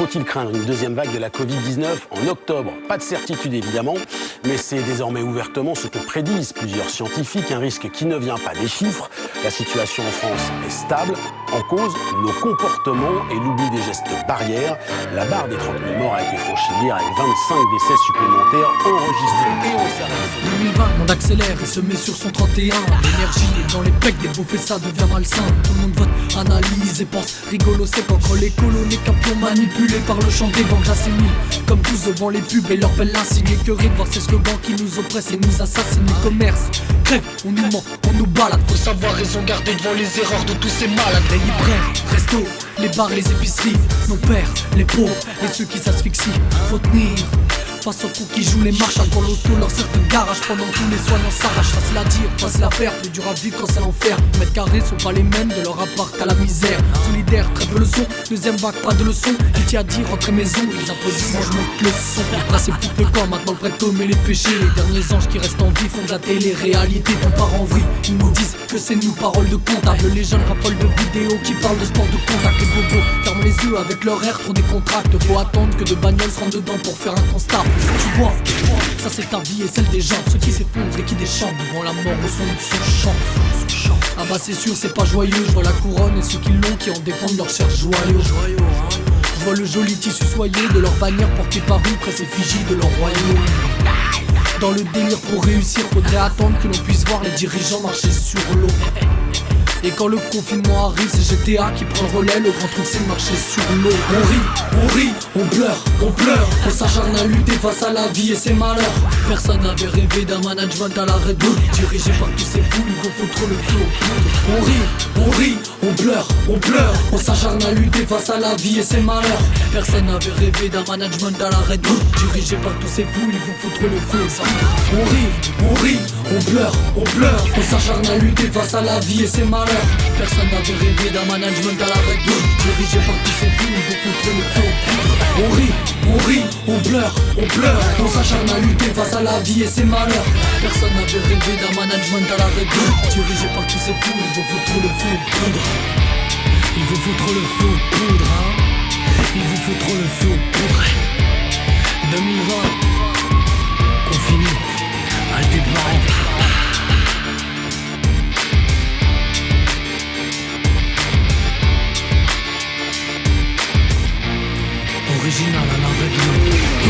Faut-il craindre une deuxième vague de la Covid-19 en octobre? Pas de certitude évidemment, mais c'est désormais ouvertement ce que prédisent plusieurs scientifiques, un risque qui ne vient pas des chiffres. La situation en France est stable, en cause nos comportements et l'oubli des gestes barrières. La barre des 30 000 morts a été franchie hier avec 25 décès supplémentaires enregistrés. Et on s'arrête. 2020, on accélère et se met sur son 31. L'énergie est dans les pecs, des bouffées, ça devient malsain. Tout le monde vote, analyse et pense. Rigolo, c'est quand les colons, les campions manipulés par le chant des banques assénile. Comme tous devant les pubs et leur belle insigne. Écœurés de voir ces slogans qui nous oppressent et nous assassinent. Les commerces, crève, on nous ment, on nous balade. Faut savoir raison garder devant les erreurs de tous ces malades. Les libraires, restos, les bars, les épiceries. Nos pères, les pauvres et ceux qui s'asphyxient. Faut tenir face aux coups qui jouent les marches, quand l'hosto leur sert de garage pendant que tous les soignants s'arrachent. Facile à dire, facile à faire, plus dur à vivre quand c'est l'enfer. Les mètres carrés sont pas les mêmes de leur appart qu'à la misère. Solidaire, très peu leçon, deuxième vague, pas de leçon. Pitié à dire, rentrez maison, les applaudissements, je monte le son. Après c'est plus le corps, maintenant le prêtre et les péchés. Les derniers anges qui restent en vie font de la télé-réalité. On part en vrille, ils nous disent que c'est nous, paroles de comptable. Les jeunes raffolent de vidéos qui parlent de sport de contact. Les bobos ferment les yeux avec leur air, trop des contracts. Faut attendre que de bagnoles se rentrent dedans pour faire un constat. Tu vois, ça c'est ta vie et celle des gens. Ceux qui s'effondrent et qui déchantent devant la mort au son de son chant. Ah bah c'est sûr c'est pas joyeux. Je vois la couronne et ceux qui l'ont qui en défendent leur cher joyau. Je vois le joli tissu soyeux de leur bannière portée par une presse effigie de leur royaume. Dans le délire pour réussir faudrait attendre que l'on puisse voir les dirigeants marcher sur l'eau. Et quand le confinement arrive, c'est GTA qui prend le relais. Le grand truc c'est de marcher sur l'eau. On rit, on pleure. On s'acharne à lutter face à la vie et ses malheurs. Personne n'avait rêvé d'un management à l'arrêt de dirigé par tous ces fous, il faut foutre le feu. On rit, on pleure. On s'acharne à lutter face à la vie et ses malheurs. Personne n'avait rêvé d'un management à l'arrêt de dirigé par tous ces fous, il faut foutre le feu. On rit, on pleure. On s'acharne à lutter face à la vie et ses malheurs. Personne n'avait rêvé d'un management à l'arrêt de dirigé par tous ces fous, il faut foutre le feu. On rit, on pleure. On s'acharne à lutter face à la vie et ses malheurs. Personne n'avait rêvé d'un management à l'arrêt de dirigé par tous ces fous, il faut foutre le feu. Il faut foutre le feu, poudre, hein. Il faut foutre le feu, poudre. 2020, confiné, à le départ. Original à la règle.